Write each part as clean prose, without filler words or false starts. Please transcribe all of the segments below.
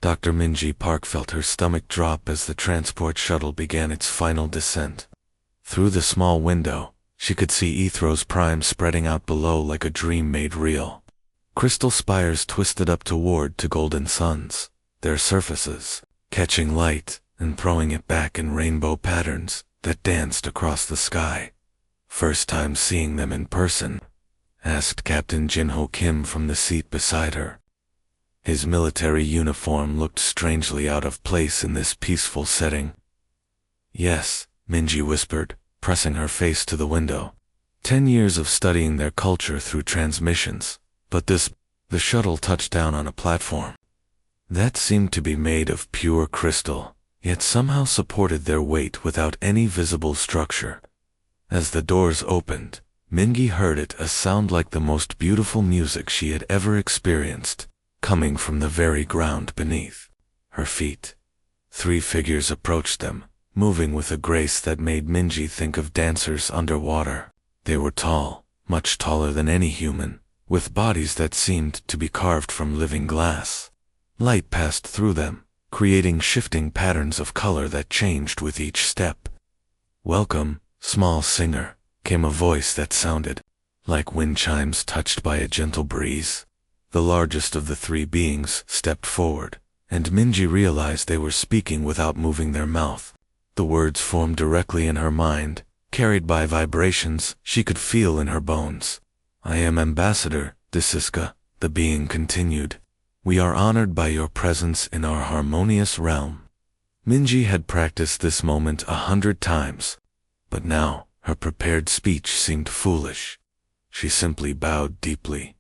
Dr. Minji Park felt her stomach drop as the transport shuttle began its final descent. Through the small window, she could see Ethros Prime spreading out below like a dream made real. Crystal spires twisted up toward to golden suns, their surfaces catching light and throwing it back in rainbow patterns that danced across the sky. "First time seeing them in person?" asked Captain Jinho Kim from the seat beside her. His military uniform looked strangely out of place in this peaceful setting. "Yes," Minji whispered, pressing her face to the window. 10 years of studying their culture through transmissions, but the shuttle touched down on a platform that seemed to be made of pure crystal, yet somehow supported their weight without any visible structure. As the doors opened, Minji heard it a sound like the most beautiful music she had ever experienced, coming from the very ground beneath her feet. 3 figures approached them, moving with a grace that made Minji think of dancers underwater. They were tall, much taller than any human, with bodies that seemed to be carved from living glass. Light passed through them, creating shifting patterns of color that changed with each step. "Welcome, small singer," came a voice that sounded like wind chimes touched by a gentle breeze. The largest of the 3 beings stepped forward, and Minji realized they were speaking without moving their mouth. The words formed directly in her mind, carried by vibrations she could feel in her bones. "I am Ambassador Desiska," the being continued. "We are honored by your presence in our harmonious realm." Minji had practiced this moment 100 times, but now her prepared speech seemed foolish. She simply bowed deeply.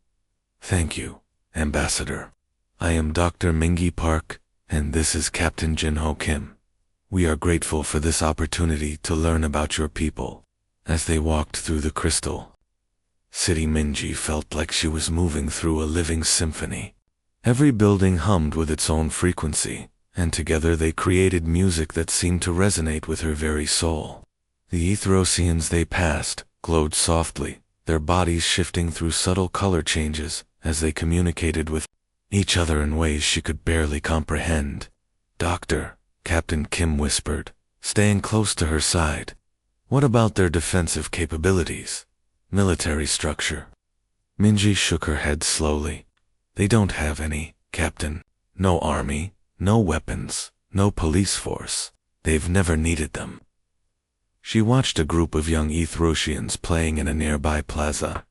"Thank you, Ambassador. I am Dr. Minji Park, and this is Captain Jinho Kim. We are grateful for this opportunity to learn about your people." As they walked through the crystal city, Minji felt like she was moving through a living symphony. Every building hummed with its own frequency, and together they created music that seemed to resonate with her very soul. The Ethrosians they passed glowed softly, their bodies shifting through subtle color changes as they communicated with each other in ways she could barely comprehend. "Doctor," Captain Kim whispered, staying close to her side. "What about their defensive capabilities? Military structure?" Minji shook her head slowly. "They don't have any, Captain. No army, no weapons, no police force. They've never needed them." She watched a group of young Ethrosians playing in a nearby plaza.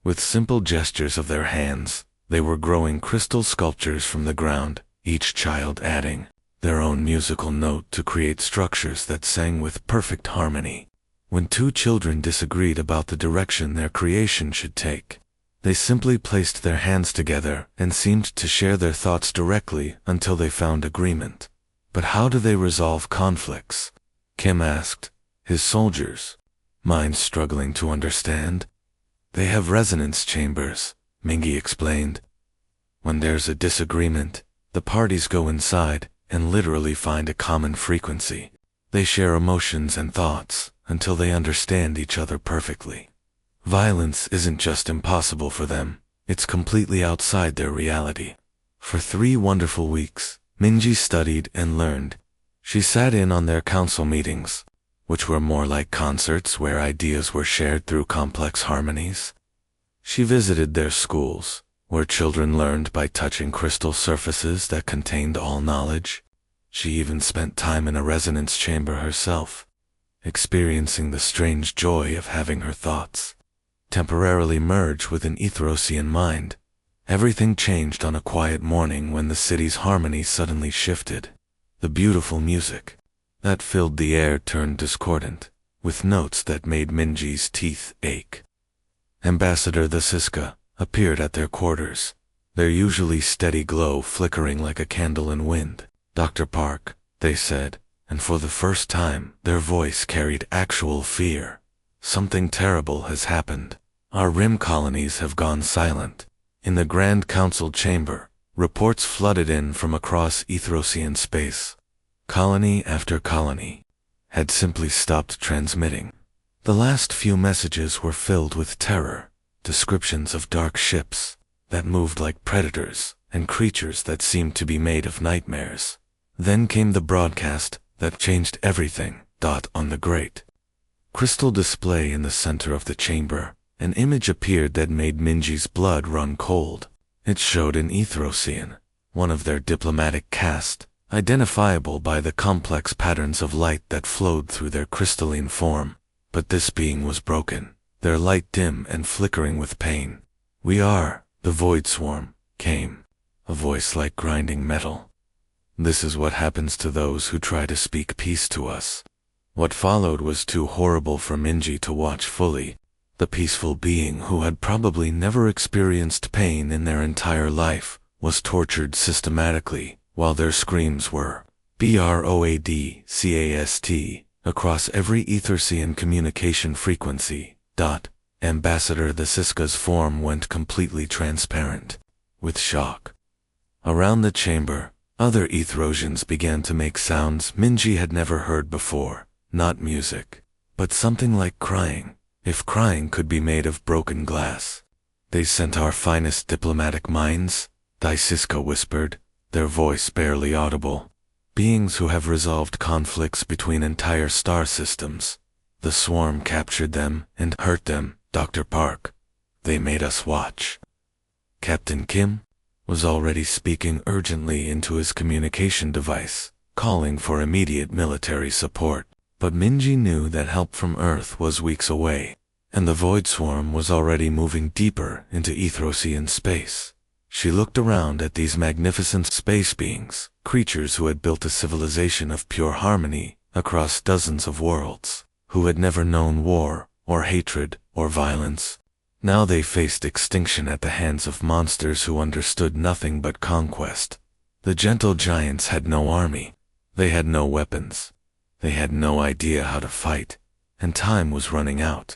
With simple gestures of their hands, they were growing crystal sculptures from the ground, each child adding their own musical note to create structures that sang with perfect harmony. When 2 children disagreed about the direction their creation should take, they simply placed their hands together and seemed to share their thoughts directly until they found agreement. "But how do they resolve conflicts?" Kim asked, his soldiers' minds struggling to understand. "They have resonance chambers," Minji explained. "When there's a disagreement, the parties go inside and literally find a common frequency. They share emotions and thoughts until they understand each other perfectly. Violence isn't just impossible for them, it's completely outside their reality." For 3 wonderful weeks, Minji studied and learned. She sat in on their council meetings, which were more like concerts where ideas were shared through complex harmonies. She visited their schools, where children learned by touching crystal surfaces that contained all knowledge. She even spent time in a resonance chamber herself, experiencing the strange joy of having her thoughts temporarily merge with an Ethrosian mind. Everything changed on a quiet morning when the city's harmony suddenly shifted. The beautiful music that filled the air turned discordant, with notes that made Minji's teeth ache. Ambassador Desiska appeared at their quarters, their usually steady glow flickering like a candle in wind. "Dr. Park," they said, and for the first time their voice carried actual fear. "Something terrible has happened. Our rim colonies have gone silent." In the Grand Council chamber, reports flooded in from across Ethrosian space. Colony after colony had simply stopped transmitting. The last few messages were filled with terror, descriptions of dark ships that moved like predators, and creatures that seemed to be made of nightmares. Then came the broadcast that changed everything. On the great crystal display in the center of the chamber, an image appeared that made Minji's blood run cold. It showed an Ethrosian, one of their diplomatic caste, identifiable by the complex patterns of light that flowed through their crystalline form. But this being was broken, their light dim and flickering with pain. "We are the Void Swarm," came a voice like grinding metal. "This is what happens to those who try to speak peace to us." What followed was too horrible for Minji to watch fully. The peaceful being, who had probably never experienced pain in their entire life, was tortured systematically, while their screams were broadcast across every Ethersian communication frequency. Ambassador the Siska's form went completely transparent. With shock around the chamber, other Ethrosians began to make sounds Minji had never heard before. Not music, but something like crying, if crying could be made of broken glass. "They sent our finest diplomatic minds," Siska whispered, their voice barely audible. "Beings who have resolved conflicts between entire star systems. The swarm captured them and hurt them, Dr. Park. They made us watch." Captain Kim was already speaking urgently into his communication device, calling for immediate military support. But Minji knew that help from Earth was weeks away, and the Void Swarm was already moving deeper into Ethrosian space. She looked around at these magnificent space beings, creatures who had built a civilization of pure harmony across dozens of worlds, who had never known war, or hatred, or violence. Now they faced extinction at the hands of monsters who understood nothing but conquest. The gentle giants had no army. They had no weapons. They had no idea how to fight, and time was running out.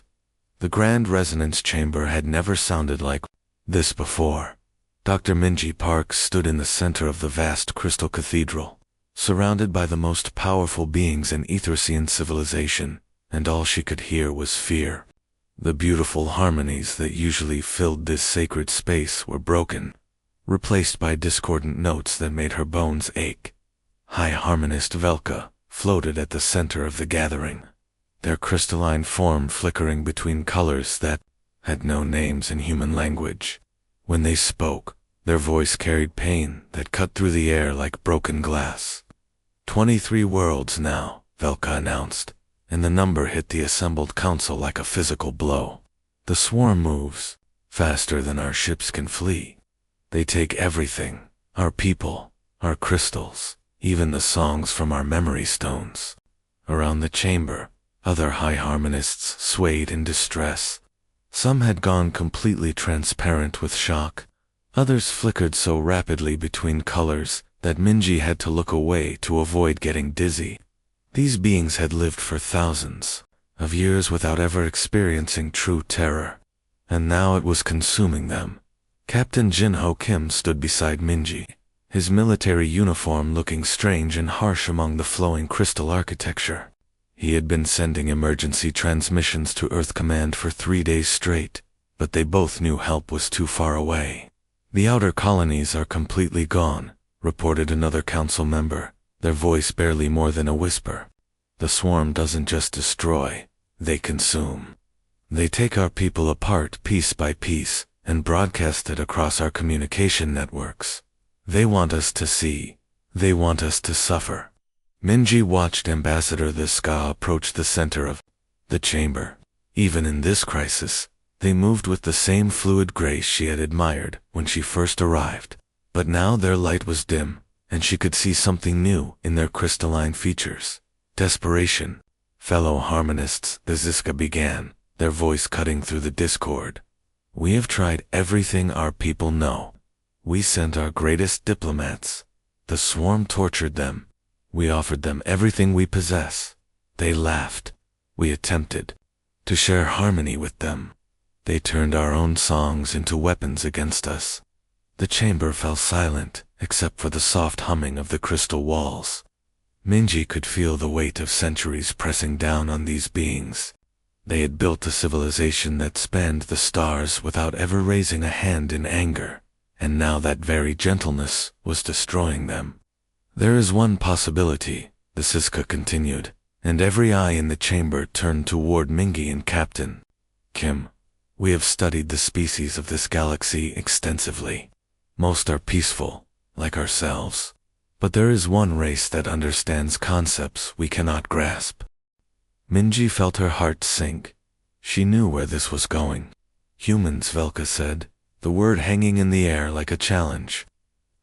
The Grand Resonance Chamber had never sounded like this before. Dr. Minji Park stood in the center of the vast crystal cathedral, surrounded by the most powerful beings in Ethersian civilization, and all she could hear was fear. The beautiful harmonies that usually filled this sacred space were broken, replaced by discordant notes that made her bones ache. High Harmonist Velka floated at the center of the gathering, their crystalline form flickering between colors that had no names in human language. When they spoke, their voice carried pain that cut through the air like broken glass. 23 worlds now, Velka announced, and the number hit the assembled council like a physical blow. "The swarm moves faster than our ships can flee. They take everything, our people, our crystals, even the songs from our memory stones." Around the chamber, other high harmonists swayed in distress. Some had gone completely transparent with shock. Others flickered so rapidly between colors that Minji had to look away to avoid getting dizzy. These beings had lived for thousands of years without ever experiencing true terror, and now it was consuming them. Captain Jinho Kim stood beside Minji, his military uniform looking strange and harsh among the flowing crystal architecture. He had been sending emergency transmissions to Earth Command for 3 days straight, but they both knew help was too far away. "The outer colonies are completely gone," reported another council member, their voice barely more than a whisper. "The swarm doesn't just destroy, they consume. They take our people apart piece by piece and broadcast it across our communication networks. They want us to see. They want us to suffer." Minji watched Ambassador the Ska approach the center of the chamber. Even in this crisis, they moved with the same fluid grace she had admired when she first arrived. But now their light was dim, and she could see something new in their crystalline features. Desperation. "Fellow harmonists," the Ziska began, their voice cutting through the discord. "We have tried everything our people know. We sent our greatest diplomats. The swarm tortured them. We offered them everything we possess. They laughed. We attempted to share harmony with them. They turned our own songs into weapons against us." The chamber fell silent, except for the soft humming of the crystal walls. Minji could feel the weight of centuries pressing down on these beings. They had built a civilization that spanned the stars without ever raising a hand in anger, and now that very gentleness was destroying them. There is one possibility, the Siska continued, and every eye in the chamber turned toward Mingy and Captain Kim. We have studied the species of this galaxy extensively. Most are peaceful, like ourselves. But there is one race that understands concepts we cannot grasp. Mingy felt her heart sink. She knew where this was going. Humans, Velka said, the word hanging in the air like a challenge.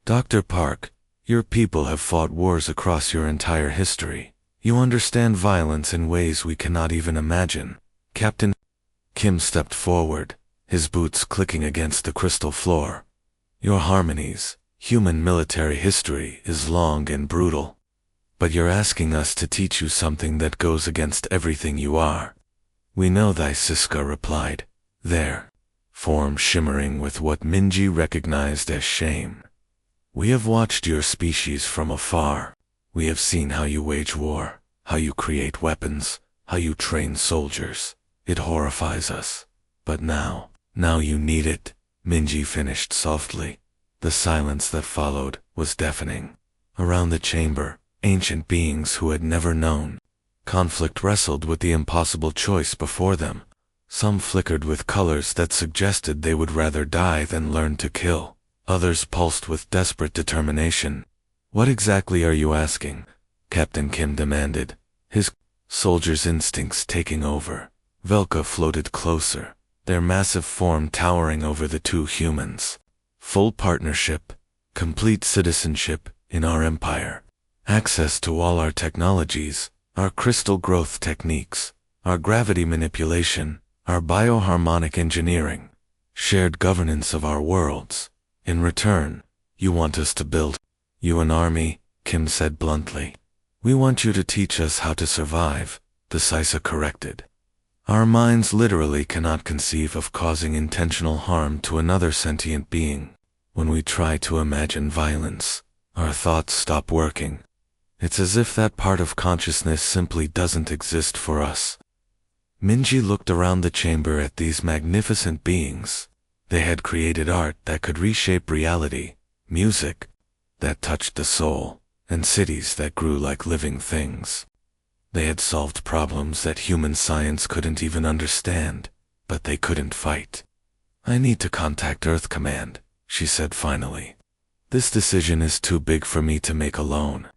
Dr. Park, your people have fought wars across your entire history. You understand violence in ways we cannot even imagine. Captain Kim stepped forward, his boots clicking against the crystal floor. Your harmonies, human military history is long and brutal. But you're asking us to teach you something that goes against everything you are. We know thy Siska replied, their form shimmering with what Mingy recognized as shame. We have watched your species from afar. We have seen how you wage war, how you create weapons, how you train soldiers. It horrifies us. But now you need it, Mingy finished softly. The silence that followed was deafening. Around the chamber, ancient beings who had never known conflict wrestled with the impossible choice before them. Some flickered with colors that suggested they would rather die than learn to kill. Others pulsed with desperate determination. What exactly are you asking? Captain Kim demanded, his soldier's instincts taking over. Velka floated closer, their massive form towering over the two humans. Full partnership, complete citizenship in our empire. Access to all our technologies, our crystal growth techniques, our gravity manipulation, our bioharmonic engineering, shared governance of our worlds. In return, you want us to build you an army, Kim said bluntly. We want you to teach us how to survive, the Sisa corrected. Our minds literally cannot conceive of causing intentional harm to another sentient being. When we try to imagine violence, our thoughts stop working. It's as if that part of consciousness simply doesn't exist for us. Mingy looked around the chamber at these magnificent beings. They had created art that could reshape reality, music that touched the soul, and cities that grew like living things. They had solved problems that human science couldn't even understand, but they couldn't fight. I need to contact Earth Command, she said finally. This decision is too big for me to make alone.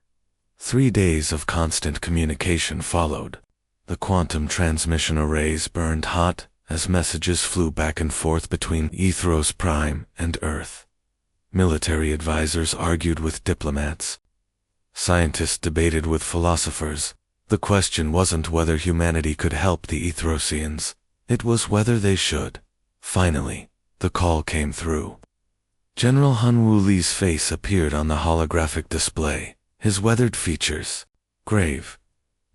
3 days of constant communication followed. The quantum transmission arrays burned hot as messages flew back and forth between Ethros Prime and Earth. Military advisors argued with diplomats. Scientists debated with philosophers. The question wasn't whether humanity could help the Ethrosians, it was whether they should. Finally, the call came through. General Hunwoo Lee's face appeared on the holographic display, his weathered features grave.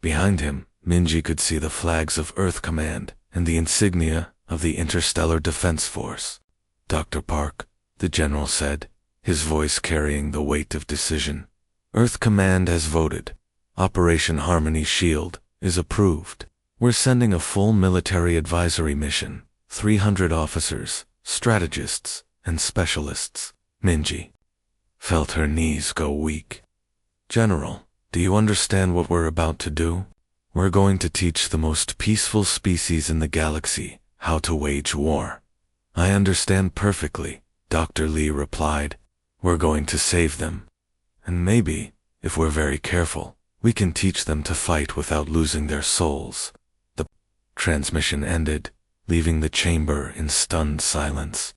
Behind him, Mingy could see the flags of Earth Command and the insignia of the Interstellar Defense Force. Dr. Park, the general said, his voice carrying the weight of decision. Earth Command has voted. Operation Harmony Shield is approved. We're sending a full military advisory mission, 300 officers, strategists, and specialists. Mingy felt her knees go weak. General, do you understand what we're about to do? We're going to teach the most peaceful species in the galaxy how to wage war. I understand perfectly, Dr. Lee replied. We're going to save them. And maybe, if we're very careful, we can teach them to fight without losing their souls. The transmission ended, leaving the chamber in stunned silence.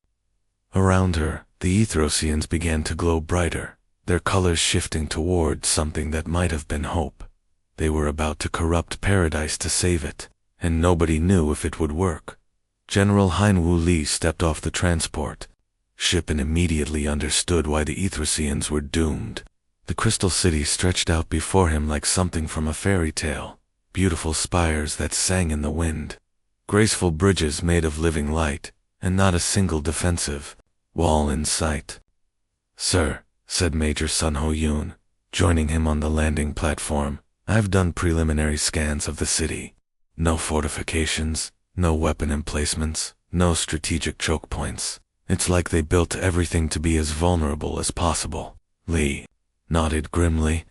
Around her, the Ethrosians began to glow brighter, their colors shifting toward something that might have been hope. They were about to corrupt paradise to save it, and nobody knew if it would work. General Hunwoo Lee stepped off the transport ship and immediately understood why the Ethrosians were doomed. The crystal city stretched out before him like something from a fairy tale, beautiful spires that sang in the wind, graceful bridges made of living light, and not a single defensive wall in sight. Sir, said Major Sun Ho Yoon, joining him on the landing platform, I've done preliminary scans of the city. No fortifications, no weapon emplacements, no strategic choke points. It's like they built everything to be as vulnerable as possible. Lee nodded grimly.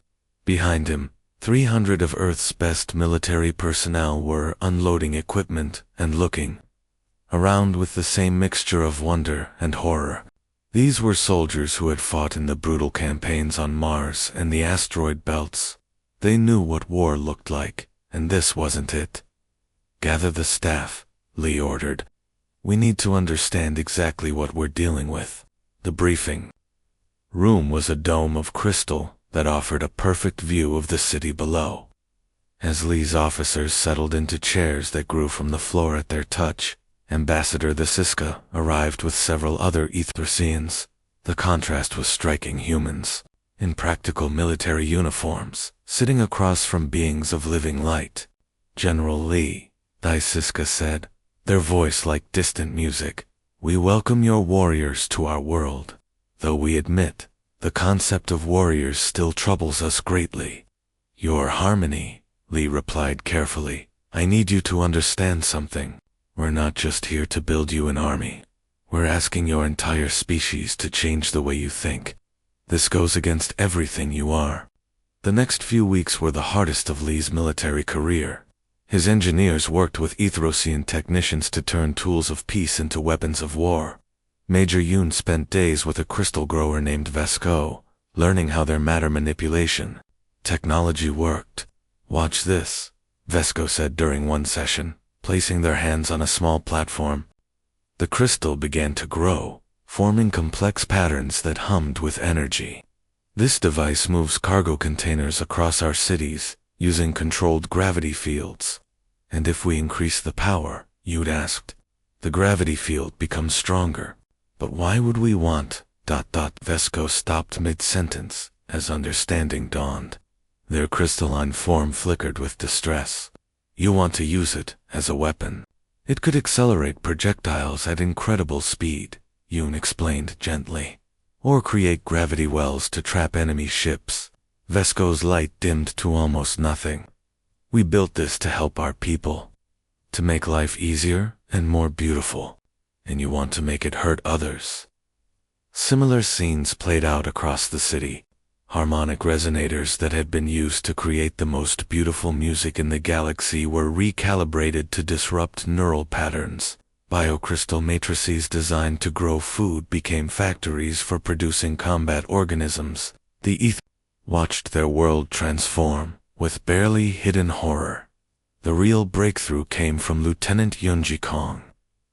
Behind him, 300 of Earth's best military personnel were unloading equipment and looking around with the same mixture of wonder and horror. These were soldiers who had fought in the brutal campaigns on Mars and the asteroid belts. They knew what war looked like, and this wasn't it. "Gather the staff," Lee ordered. "We need to understand exactly what we're dealing with." The briefing room was a dome of crystal that offered a perfect view of the city below. As Lee's officers settled into chairs that grew from the floor at their touch, Ambassador the Siska arrived with several other Ethersians. The contrast was striking. Humans in practical military uniforms, sitting across from beings of living light. "General Lee," the Siska said, their voice like distant music, "we welcome your warriors to our world. Though we admit, the concept of warriors still troubles us greatly." "Your harmony," Lee replied carefully. "I need you to understand something. We're not just here to build you an army. We're asking your entire species to change the way you think. This goes against everything you are." The next few weeks were the hardest of Lee's military career. His engineers worked with Ethrosian technicians to turn tools of peace into weapons of war. Major Yoon spent days with a crystal grower named Vesco, learning how their matter manipulation technology worked. "Watch this," Vesco said during one session, placing their hands on a small platform. The crystal began to grow, forming complex patterns that hummed with energy. "This device moves cargo containers across our cities, using controlled gravity fields. And if we increase the power," Yoon asked, "the gravity field becomes stronger." "But why would we want... Vesco stopped mid-sentence, as understanding dawned. Their crystalline form flickered with distress. "You want to use it as a weapon. It could accelerate projectiles at incredible speed," Yoon explained gently. "Or create gravity wells to trap enemy ships." Vesco's light dimmed to almost nothing. "We built this to help our people. To make life easier and more beautiful. And you want to make it hurt others." Similar scenes played out across the city. Harmonic resonators that had been used to create the most beautiful music in the galaxy were recalibrated to disrupt neural patterns. Biocrystal matrices designed to grow food became factories for producing combat organisms. The Eth watched their world transform, with barely hidden horror. The real breakthrough came from Lieutenant Yunji Kong,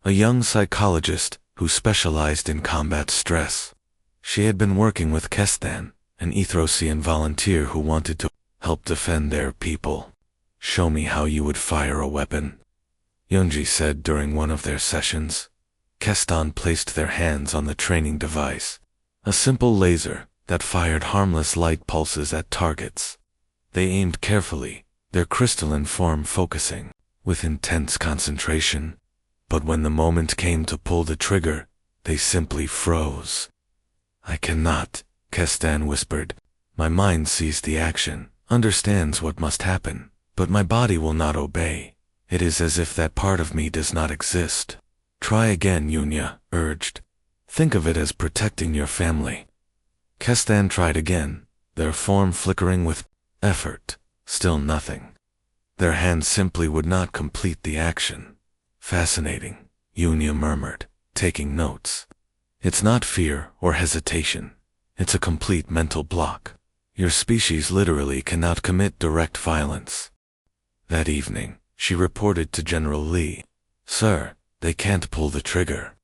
a young psychologist who specialized in combat stress. She had been working with Kestan, an Ethrosian volunteer who wanted to help defend their people. "Show me how you would fire a weapon," Yunji said during one of their sessions. Kestan placed their hands on the training device, a simple laser that fired harmless light pulses at targets. They aimed carefully, their crystalline form focusing, with intense concentration. But when the moment came to pull the trigger, they simply froze. "I cannot," Kestan whispered. "My mind sees the action, understands what must happen, but my body will not obey. It is as if that part of me does not exist." "Try again," Yunya urged. "Think of it as protecting your family." Kestan tried again, their form flickering with effort. Still nothing. Their hands simply would not complete the action. "Fascinating," Yunya murmured, taking notes. "It's not fear or hesitation. It's a complete mental block. Your species literally cannot commit direct violence." That evening, she reported to General Lee. "Sir, they can't pull the trigger.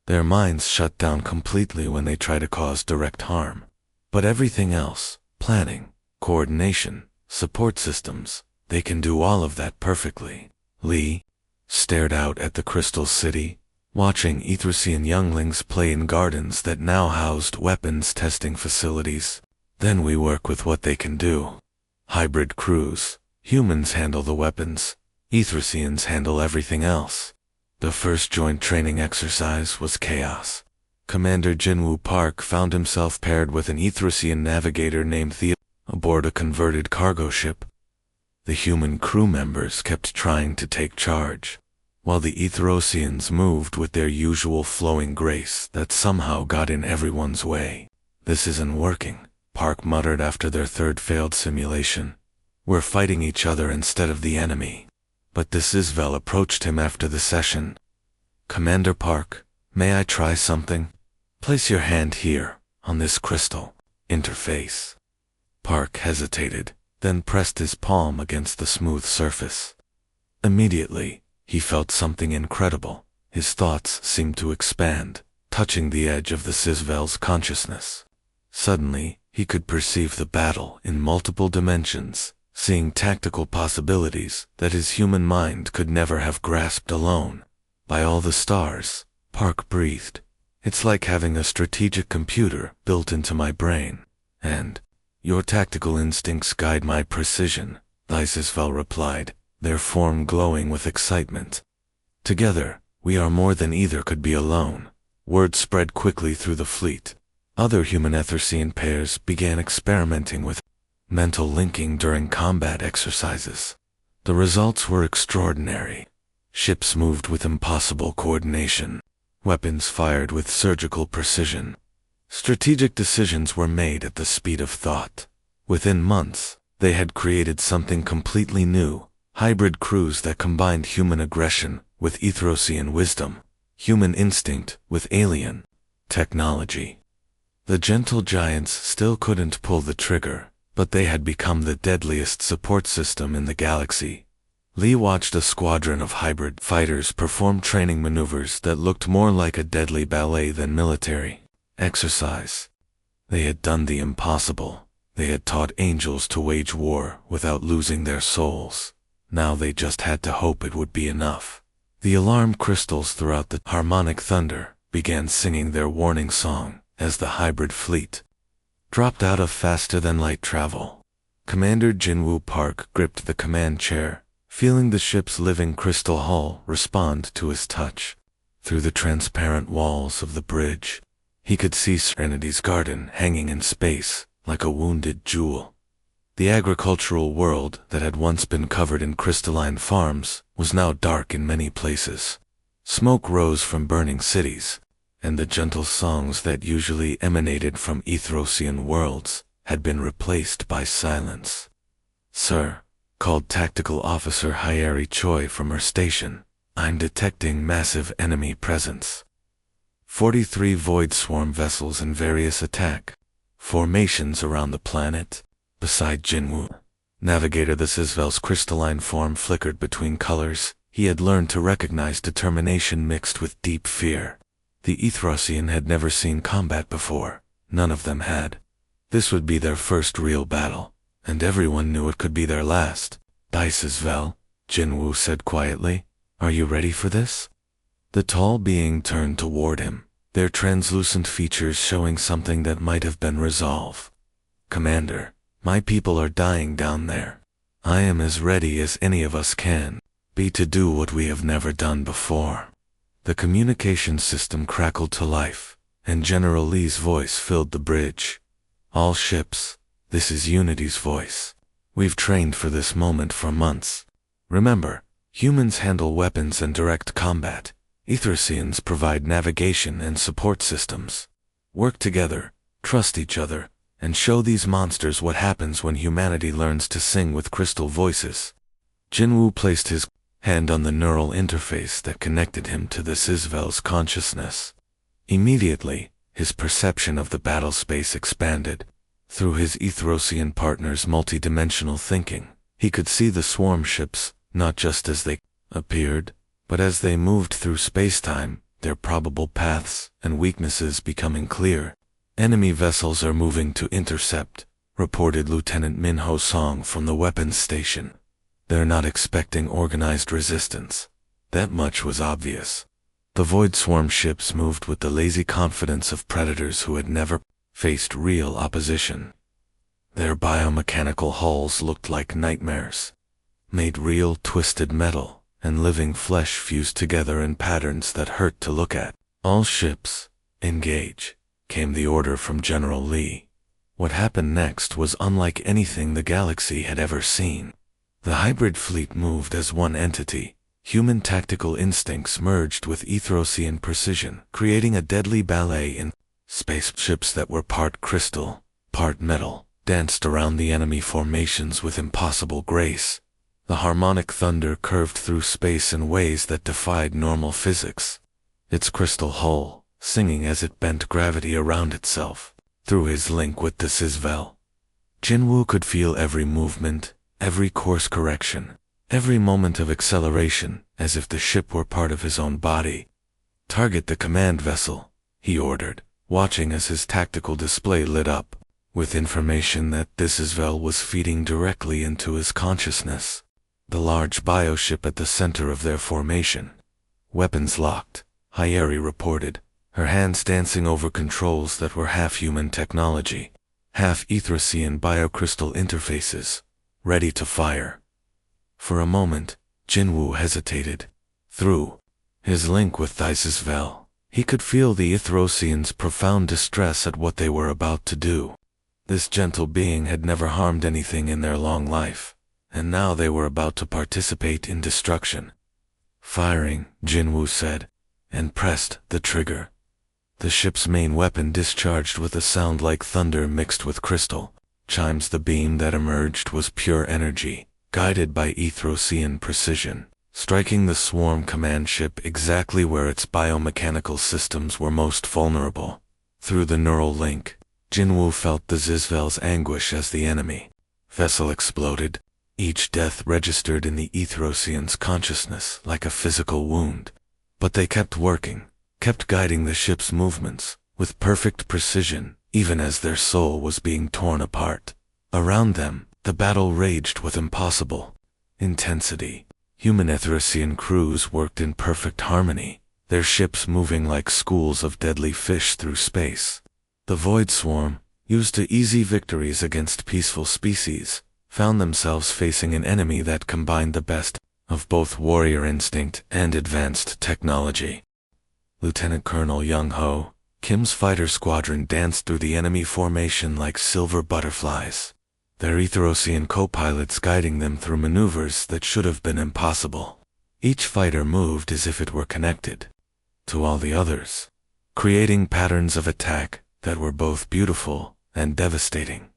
Their minds shut down completely when they try to cause direct harm. But everything else, planning, coordination, support systems, they can do all of that perfectly." Lee stared out at the Crystal City, watching Ethrosian younglings play in gardens that now housed weapons testing facilities. "Then we work with what they can do. Hybrid crews. Humans handle the weapons. Ethrosians handle everything else." The first joint training exercise was chaos. Commander Jinwoo Park found himself paired with an Ethrosian navigator named Theo aboard a converted cargo ship. The human crew members kept trying to take charge. while the Etherosians moved with their usual flowing grace that somehow got in everyone's way. "This isn't working," Park muttered after their third failed simulation. "We're fighting each other instead of the enemy." But the Sisvel approached him after the session. "Commander Park, may I try something? Place your hand here, on this crystal interface." Park hesitated, then pressed his palm against the smooth surface. Immediately, he felt something incredible. His thoughts seemed to expand, touching the edge of the Sisvel's consciousness. Suddenly, he could perceive the battle in multiple dimensions, seeing tactical possibilities that his human mind could never have grasped alone. "By all the stars," Park breathed. "It's like having a strategic computer built into my brain. And your tactical instincts guide my precision," Sisvel replied, their form glowing with excitement. "Together, we are more than either could be alone." Word spread quickly through the fleet. Other human Ethersian pairs began experimenting with mental linking during combat exercises. The results were extraordinary. Ships moved with impossible coordination. Weapons fired with surgical precision. Strategic decisions were made at the speed of thought. Within months, they had created something completely new, hybrid crews that combined human aggression with Etherosian wisdom, human instinct with alien technology. The gentle giants still couldn't pull the trigger, but they had become the deadliest support system in the galaxy. Lee watched a squadron of hybrid fighters perform training maneuvers that looked more like a deadly ballet than military exercise. They had done the impossible. They had taught angels to wage war without losing their souls. Now they just had to hope it would be enough. The alarm crystals throughout the harmonic thunder began singing their warning song as the hybrid fleet dropped out of faster-than-light travel. Commander Jinwoo Park gripped the command chair, feeling the ship's living crystal hull respond to his touch. Through the transparent walls of the bridge, he could see Serenity's garden hanging in space like a wounded jewel. The agricultural world that had once been covered in crystalline farms was now dark in many places. Smoke rose from burning cities, and the gentle songs that usually emanated from Etherosian worlds had been replaced by silence. "Sir," called Tactical Officer Hyeri Choi from her station, "I'm detecting massive enemy presence. 43 Void Swarm vessels in various attack formations around the planet." Beside Jinwoo, Navigator the Sisvel's crystalline form flickered between colors. He had learned to recognize determination mixed with deep fear. The Etherosian had never seen combat before. None of them had. This would be their first real battle, and everyone knew it could be their last. "Sisvel," Jinwoo said quietly, "are you ready for this?" The tall being turned toward him, their translucent features showing something that might have been resolve. "Commander, my people are dying down there. I am as ready as any of us can be to do what we have never done before." The communication system crackled to life, and General Lee's voice filled the bridge. "All ships, this is Unity's voice. We've trained for this moment for months. Remember, humans handle weapons and direct combat. Ethersians provide navigation and support systems. Work together, trust each other, and show these monsters what happens when humanity learns to sing with crystal voices." Jinwoo placed his hand on the neural interface that connected him to the Sisvel's consciousness. Immediately, his perception of the battle space expanded. Through his Etherosian partner's multidimensional thinking, he could see the swarm ships, not just as they appeared, but as they moved through spacetime, their probable paths and weaknesses becoming clear. "Enemy vessels are moving to intercept," reported Lieutenant Minho Song from the weapons station. "They're not expecting organized resistance." That much was obvious. The Void Swarm ships moved with the lazy confidence of predators who had never faced real opposition. Their biomechanical hulls looked like nightmares, made real twisted metal and living flesh fused together in patterns that hurt to look at. "All ships, engage," came the order from General Lee. What happened next was unlike anything the galaxy had ever seen. The hybrid fleet moved as one entity, Human tactical instincts merged with Ethrosian precision, creating a deadly ballet in spaceships that were part crystal, part metal, danced around the enemy formations with impossible grace. The harmonic thunder curved through space in ways that defied normal physics. Its crystal hull, singing as it bent gravity around itself. Through his link with the Sisvel, Jinwoo could feel every movement, every course correction, every moment of acceleration, as if the ship were part of his own body. "Target the command vessel," he ordered, watching as his tactical display lit up, with information that the Sisvel was feeding directly into his consciousness. The large bioship at the center of their formation. "Weapons locked," Hyeri reported, her hands dancing over controls that were half human technology, half Ethrosian biocrystal interfaces, ready to fire. For a moment, Jinwoo hesitated. Through his link with Sisvel, he could feel the Ethrosians' profound distress at what they were about to do. This gentle being had never harmed anything in their long life, and now they were about to participate in destruction. "Firing," Jinwoo said, and pressed the trigger. The ship's main weapon discharged with a sound like thunder mixed with crystal chimes. The beam that emerged was pure energy, guided by Ethrosian precision, striking the swarm command ship exactly where its biomechanical systems were most vulnerable. Through the neural link, Jinwoo felt the Sisvel's anguish as the enemy vessel exploded, each death registered in the Ethrosians' consciousness like a physical wound. But they kept working, kept guiding the ship's movements, with perfect precision, even as their soul was being torn apart. Around them, the battle raged with impossible intensity. Human Ethrosian crews worked in perfect harmony, their ships moving like schools of deadly fish through space. The Void Swarm, used to easy victories against peaceful species, found themselves facing an enemy that combined the best of both warrior instinct and advanced technology. Lieutenant Colonel Young-ho, Kim's fighter squadron danced through the enemy formation like silver butterflies, their Ethrosian co-pilots guiding them through maneuvers that should have been impossible. Each fighter moved as if it were connected to all the others, creating patterns of attack that were both beautiful and devastating.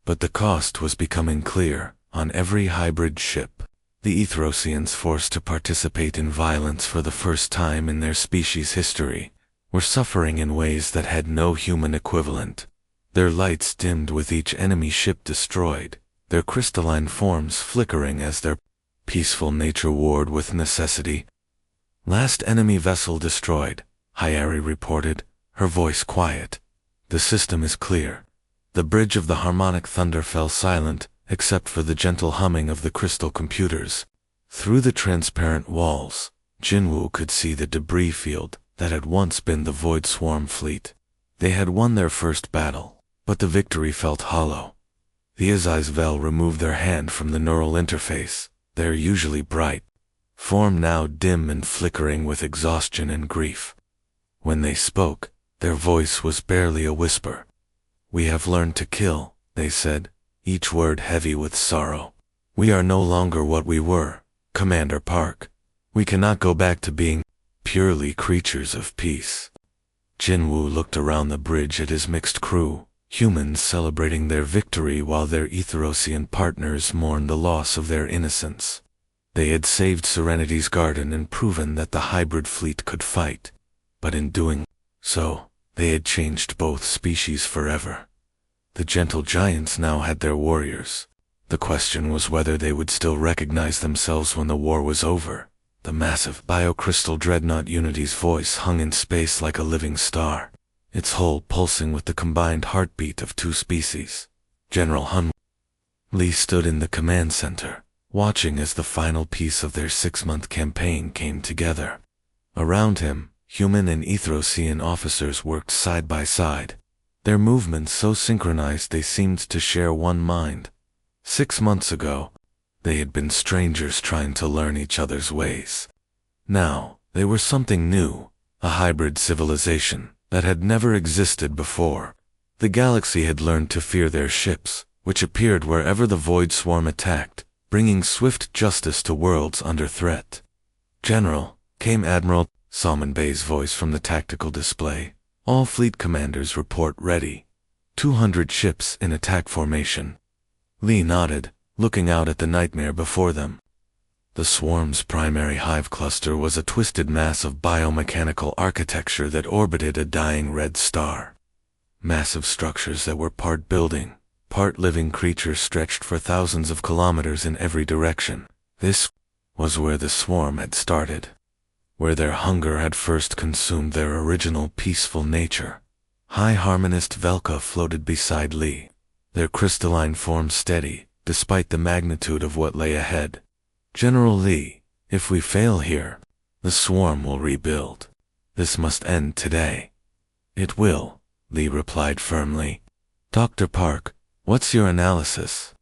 But the cost was becoming clear. On every hybrid ship, the Ethrosians, forced to participate in violence for the first time in their species' history, were suffering in ways that had no human equivalent. Their lights dimmed with each enemy ship destroyed, their crystalline forms flickering as their peaceful nature warred with necessity. "Last enemy vessel destroyed," Hyeri reported, her voice quiet. "The system is clear." The bridge of the harmonic thunder fell silent, except for the gentle humming of the crystal computers. Through the transparent walls, Jinwoo could see the debris field that had once been the Void Swarm fleet. They had won their first battle, but the victory felt hollow. The Sisvel removed their hand from the neural interface, their usually bright form now dim and flickering with exhaustion and grief. When they spoke, their voice was barely a whisper. "We have learned to kill," they said, each word heavy with sorrow. "We are no longer what we were, Commander Park. We cannot go back to being purely creatures of peace." Jinwoo looked around the bridge at his mixed crew, humans celebrating their victory while their Ethrosian partners mourned the loss of their innocence. They had saved Serenity's garden and proven that the hybrid fleet could fight, but in doing so, they had changed both species forever. The gentle giants now had their warriors. The question was whether they would still recognize themselves when the war was over. The massive biocrystal dreadnought Unity's voice hung in space like a living star, its hull pulsing with the combined heartbeat of two species. General Hun Lee stood in the command center, watching as the final piece of their 6-month campaign came together. Around him, human and Ethrosian officers worked side by side, their movements so synchronized they seemed to share one mind. 6 months ago, they had been strangers trying to learn each other's ways. Now, they were something new, a hybrid civilization that had never existed before. The galaxy had learned to fear their ships, which appeared wherever the Void Swarm attacked, bringing swift justice to worlds under threat. General, came Admiral Salmon Bay's voice from the tactical display. All fleet commanders report ready. 200 ships in attack formation. Lee nodded, looking out at the nightmare before them. The swarm's primary hive cluster was a twisted mass of biomechanical architecture that orbited a dying red star. Massive structures that were part building, part living creatures stretched for thousands of kilometers in every direction. This was where the swarm had started, where their hunger had first consumed their original peaceful nature. High Harmonist Velka floated beside Lee, their crystalline form steady, despite the magnitude of what lay ahead. General Lee, if we fail here, the swarm will rebuild. This must end today. It will, Lee replied firmly. Dr. Park, what's your analysis?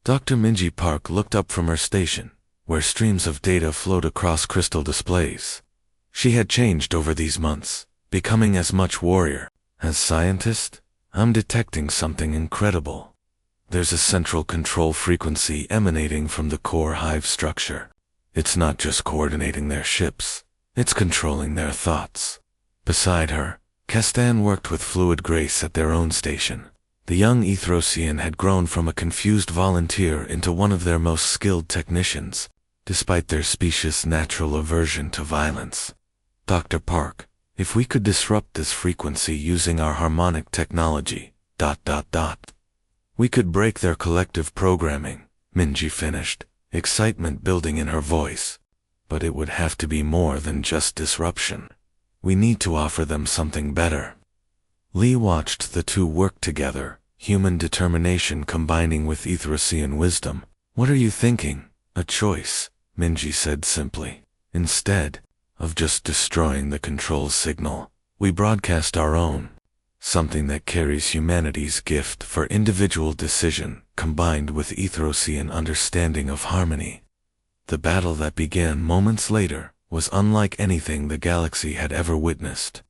Dr. Minji Park looked up from her station, where streams of data flowed across crystal displays. She had changed over these months, becoming as much warrior as scientist. I'm detecting something incredible. There's a central control frequency emanating from the core hive structure. It's not just coordinating their ships, it's controlling their thoughts. Beside her, Kestan worked with fluid grace at their own station. The young Ethrosian had grown from a confused volunteer into one of their most skilled technicians, despite their specious natural aversion to violence. Dr. Park, if we could disrupt this frequency using our harmonic technology, we could break their collective programming, Minji finished, excitement building in her voice. But it would have to be more than just disruption. We need to offer them something better. Lee watched the two work together, human determination combining with Ethrosian wisdom. What are you thinking? A choice, Minji said simply. Instead of just destroying the control signal, we broadcast our own. Something that carries humanity's gift for individual decision, combined with Ethrosian understanding of harmony. The battle that began moments later was unlike anything the galaxy had ever witnessed.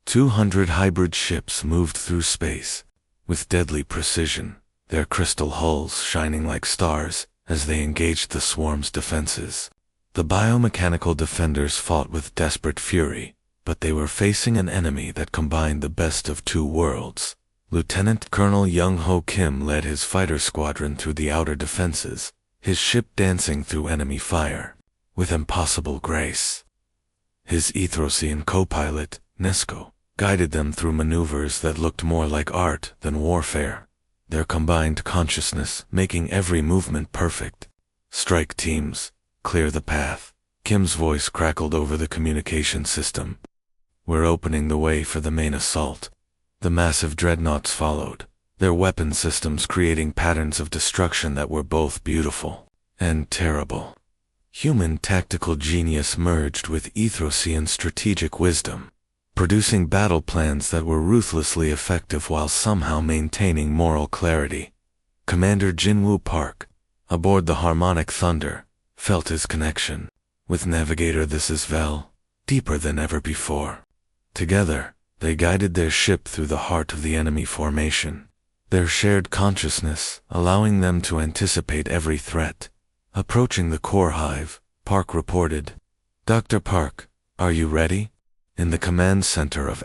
200 hybrid ships moved through space, with deadly precision, their crystal hulls shining like stars as they engaged the swarm's defenses. The biomechanical defenders fought with desperate fury, but they were facing an enemy that combined the best of two worlds. Lieutenant Colonel Young-Ho Kim led his fighter squadron through the outer defenses, his ship dancing through enemy fire, with impossible grace. His Ethrosian co-pilot, Nesco, guided them through maneuvers that looked more like art than warfare, their combined consciousness making every movement perfect. Strike teams, clear the path. Kim's voice crackled over the communication system. We're opening the way for the main assault. The massive dreadnoughts followed, their weapon systems creating patterns of destruction that were both beautiful and terrible. Human tactical genius merged with Ethrosian strategic wisdom, producing battle plans that were ruthlessly effective while somehow maintaining moral clarity. Commander Jinwoo Park, aboard the Harmonic Thunder, felt his connection with Navigator This Is Vel, deeper than ever before. Together, they guided their ship through the heart of the enemy formation, their shared consciousness allowing them to anticipate every threat. Approaching the core hive, Park reported, Dr. Park, are you ready? In the command center of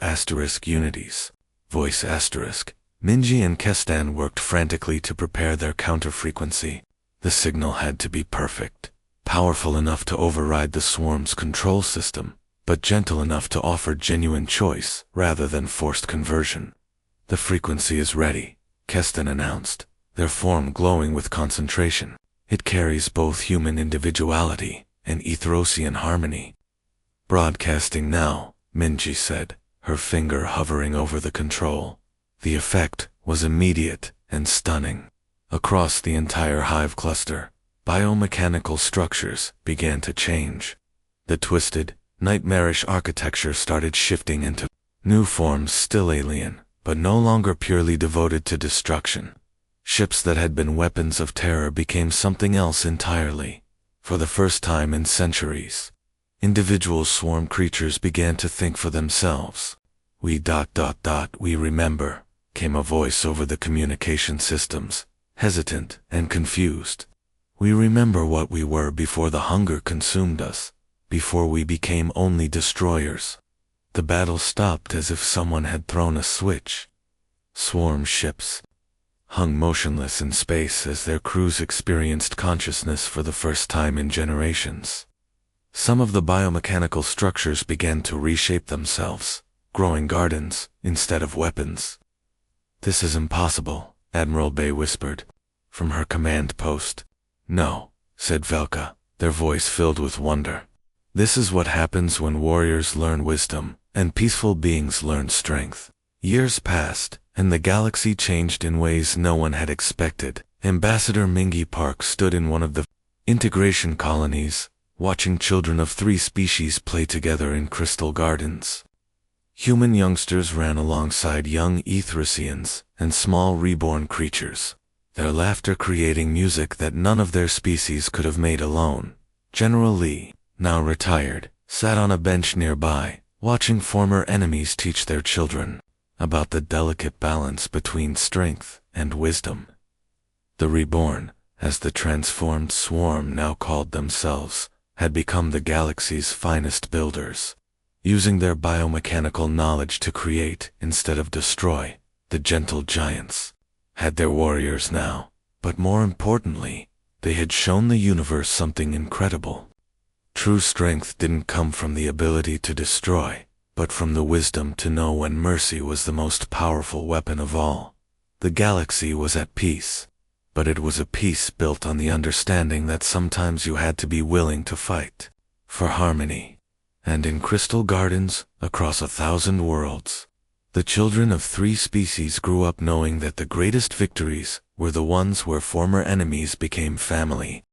Unities, voice asterisk, Minji and Kestan worked frantically to prepare their counter-frequency. The signal had to be perfect, powerful enough to override the swarm's control system, but gentle enough to offer genuine choice rather than forced conversion. The frequency is ready, Kestan announced, their form glowing with concentration. It carries both human individuality and Ethrosian harmony. Broadcasting now, Minji said, her finger hovering over the control. The effect was immediate and stunning. Across the entire hive cluster, biomechanical structures began to change. The twisted, nightmarish architecture started shifting into new forms, still alien, but no longer purely devoted to destruction. Ships that had been weapons of terror became something else entirely. For the first time in centuries, individual swarm creatures began to think for themselves. We remember, came a voice over the communication systems, hesitant and confused. We remember what we were before the hunger consumed us. before we became only destroyers. The battle stopped as if someone had thrown a switch. Swarm ships hung motionless in space as their crews experienced consciousness for the first time in generations. Some of the biomechanical structures began to reshape themselves, growing gardens instead of weapons. "This is impossible," Admiral Bay whispered from her command post. "No," said Velka, their voice filled with wonder. "This is what happens when warriors learn wisdom and peaceful beings learn strength." Years passed, and the galaxy changed in ways no one had expected. Ambassador Mingy Park stood in one of the integration colonies, watching children of 3 species play together in crystal gardens. Human youngsters ran alongside young Ethrisians and small reborn creatures, their laughter creating music that none of their species could have made alone. General Lee, now retired, sat on a bench nearby, watching former enemies teach their children about the delicate balance between strength and wisdom. The reborn, as the transformed swarm now called themselves, had become the galaxy's finest builders. Using their biomechanical knowledge to create instead of destroy, the gentle giants had their warriors now, but more importantly, they had shown the universe something incredible. True strength didn't come from the ability to destroy, but from the wisdom to know when mercy was the most powerful weapon of all. The galaxy was at peace, but it was a peace built on the understanding that sometimes you had to be willing to fight for harmony. And in crystal gardens, across 1,000 worlds, the children of 3 species grew up knowing that the greatest victories were the ones where former enemies became family,